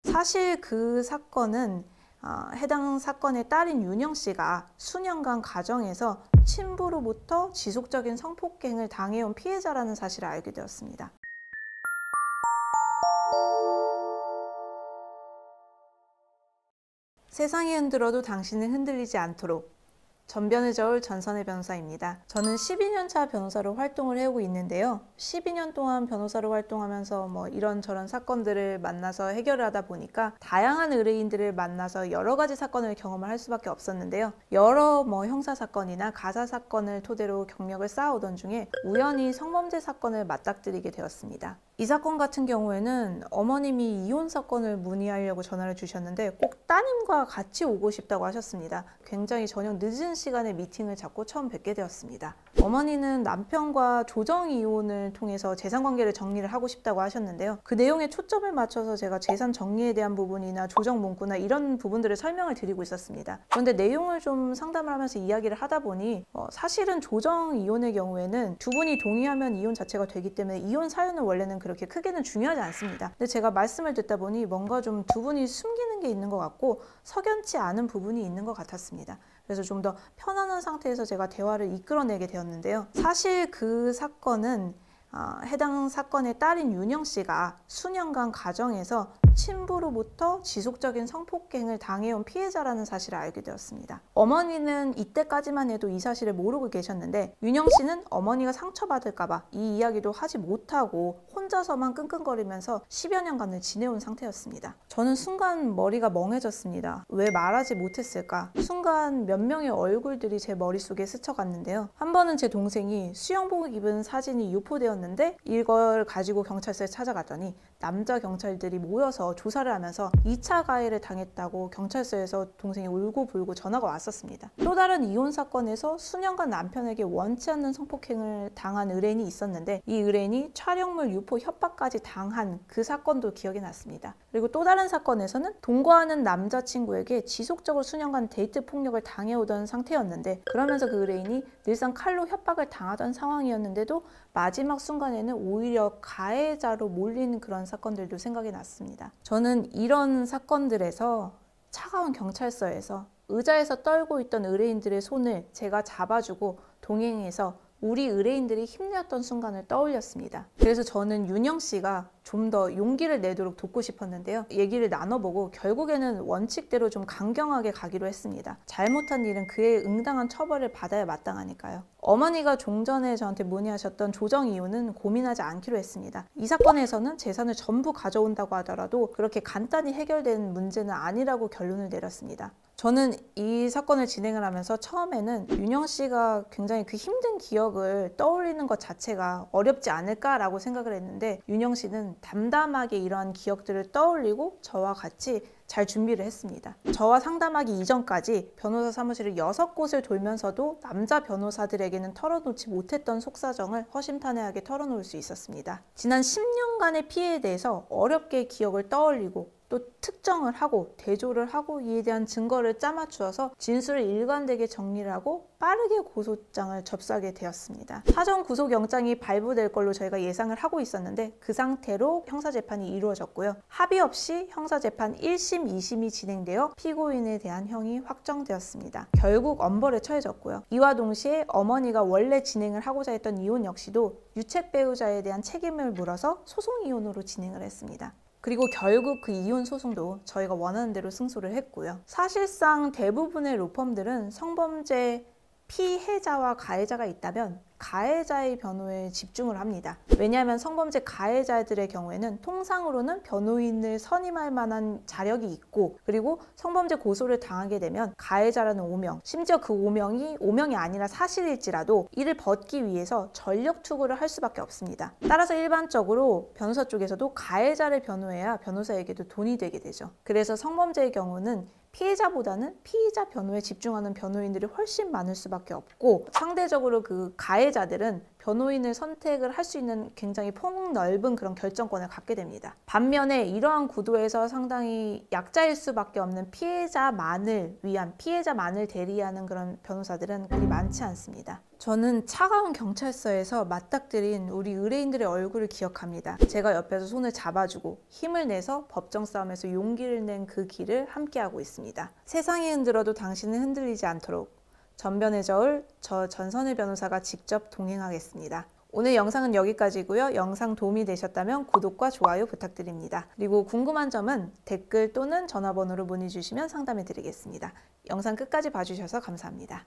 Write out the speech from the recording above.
사실 그 사건은 해당 사건의 딸인 윤영 씨가 수년간 가정에서 친부로부터 지속적인 성폭행을 당해온 피해자라는 사실을 알게 되었습니다. 세상이 흔들어도 당신은 흔들리지 않도록. 전변을 저을 전선의 변호사입니다. 저는 12년차 변호사로 활동을 해오고 있는데요. 12년 동안 변호사로 활동하면서 이런저런 사건들을 만나서 해결을 하다 보니까 다양한 의뢰인들을 만나서 여러 가지 사건을 경험을 할 수밖에 없었는데요. 여러 형사 사건이나 가사 사건을 토대로 경력을 쌓아오던 중에 우연히 성범죄 사건을 맞닥뜨리게 되었습니다. 이 사건 같은 경우에는 어머님이 이혼 사건을 문의하려고 전화를 주셨는데 꼭 따님과 같이 오고 싶다고 하셨습니다. 굉장히 저녁 늦은 시간에 미팅을 잡고 처음 뵙게 되었습니다. 어머니는 남편과 조정 이혼을 통해서 재산 관계를 정리를 하고 싶다고 하셨는데요. 그 내용에 초점을 맞춰서 제가 재산 정리에 대한 부분이나 조정 문구나 이런 부분들을 설명을 드리고 있었습니다. 그런데 내용을 좀 상담을 하면서 이야기를 하다 보니 사실은 조정 이혼의 경우에는 두 분이 동의하면 이혼 자체가 되기 때문에 이혼 사유는 원래는 그렇게 크게는 중요하지 않습니다. 근데 제가 말씀을 듣다 보니 뭔가 좀 두 분이 숨기는 게 있는 것 같고 석연치 않은 부분이 있는 것 같았습니다. 그래서 좀 더 편안한 상태에서 제가 대화를 이끌어내게 되었는데요. 사실 그 사건은 해당 사건의 딸인 윤영 씨가 수년간 가정에서 친부로부터 지속적인 성폭행을 당해온 피해자라는 사실을 알게 되었습니다. 어머니는 이때까지만 해도 이 사실을 모르고 계셨는데 윤영 씨는 어머니가 상처받을까봐 이 이야기도 하지 못하고 혼자서만 끙끙거리면서 10여 년간을 지내온 상태였습니다. 저는 순간 머리가 멍해졌습니다. 왜 말하지 못했을까? 순간 몇 명의 얼굴들이 제 머릿속에 스쳐갔는데요. 한 번은 제 동생이 수영복 입은 사진이 유포되었는데 이걸 가지고 경찰서에 찾아갔더니 남자 경찰들이 모여서 조사를 하면서 2차 가해를 당했다고 경찰서에서 동생이 울고불고 전화가 왔었습니다. 또 다른 이혼 사건에서 수년간 남편에게 원치 않는 성폭행을 당한 의뢰인이 있었는데 이 의뢰인이 촬영물 유포 협박까지 당한 그 사건도 기억이 났습니다. 그리고 또 다른 사건에서는 동거하는 남자친구에게 지속적으로 수년간 데이트 폭력을 당해오던 상태였는데 그러면서 그 의뢰인이 늘상 칼로 협박을 당하던 상황이었는데도 마지막 순간에는 오히려 가해자로 몰리는 그런 사건들도 생각이 났습니다. 저는 이런 사건들에서 차가운 경찰서에서 의자에서 떨고 있던 의뢰인들의 손을 제가 잡아주고 동행해서 우리 의뢰인들이 힘내었던 순간을 떠올렸습니다. 그래서 저는 윤영 씨가 좀 더 용기를 내도록 돕고 싶었는데요. 얘기를 나눠보고 결국에는 원칙대로 좀 강경하게 가기로 했습니다. 잘못한 일은 그에 응당한 처벌을 받아야 마땅하니까요. 어머니가 종전에 저한테 문의하셨던 조정 이혼은 고민하지 않기로 했습니다. 이 사건에서는 재산을 전부 가져온다고 하더라도 그렇게 간단히 해결되는 문제는 아니라고 결론을 내렸습니다. 저는 이 사건을 진행을 하면서 처음에는 윤영 씨가 굉장히 그 힘든 기억을 떠올리는 것 자체가 어렵지 않을까라고 생각을 했는데 윤영 씨는 담담하게 이러한 기억들을 떠올리고 저와 같이 잘 준비를 했습니다. 저와 상담하기 이전까지 변호사 사무실을 6곳을 돌면서도 남자 변호사들에게는 털어놓지 못했던 속사정을 허심탄회하게 털어놓을 수 있었습니다. 지난 10년간의 피해에 대해서 어렵게 기억을 떠올리고 또 특정을 하고 대조를 하고 이에 대한 증거를 짜맞추어서 진술을 일관되게 정리를 하고 빠르게 고소장을 접수하게 되었습니다. 사전 구속영장이 발부될 걸로 저희가 예상을 하고 있었는데 그 상태로 형사재판이 이루어졌고요. 합의 없이 형사재판 1심, 2심이 진행되어 피고인에 대한 형이 확정되었습니다. 결국 엄벌에 처해졌고요. 이와 동시에 어머니가 원래 진행을 하고자 했던 이혼 역시도 유책 배우자에 대한 책임을 물어서 소송 이혼으로 진행을 했습니다. 그리고 결국 그 이혼 소송도 저희가 원하는 대로 승소를 했고요. 사실상 대부분의 로펌들은 성범죄 피해자와 가해자가 있다면 가해자의 변호에 집중을 합니다. 왜냐하면 성범죄 가해자들의 경우에는 통상으로는 변호인을 선임할 만한 자력이 있고 그리고 성범죄 고소를 당하게 되면 가해자라는 오명, 심지어 그 오명이 아니라 사실일지라도 이를 벗기 위해서 전력 투구를 할 수밖에 없습니다. 따라서 일반적으로 변호사 쪽에서도 가해자를 변호해야 변호사에게도 돈이 되게 되죠. 그래서 성범죄의 경우는 피해자보다는 피의자 변호에 집중하는 변호인들이 훨씬 많을 수밖에 없고 상대적으로 그 가해자들은 변호인을 선택을 할 수 있는 굉장히 폭넓은 그런 결정권을 갖게 됩니다. 반면에 이러한 구도에서 상당히 약자일 수밖에 없는 피해자만을 대리하는 그런 변호사들은 그리 많지 않습니다. 저는 차가운 경찰서에서 맞닥뜨린 우리 의뢰인들의 얼굴을 기억합니다. 제가 옆에서 손을 잡아주고 힘을 내서 법정 싸움에서 용기를 낸 그 길을 함께하고 있습니다. 세상이 흔들어도 당신은 흔들리지 않도록 전변의 저울, 저 전선의 변호사가 직접 동행하겠습니다. 오늘 영상은 여기까지고요. 영상 도움이 되셨다면 구독과 좋아요 부탁드립니다. 그리고 궁금한 점은 댓글 또는 전화번호로 문의 주시면 상담해 드리겠습니다. 영상 끝까지 봐주셔서 감사합니다.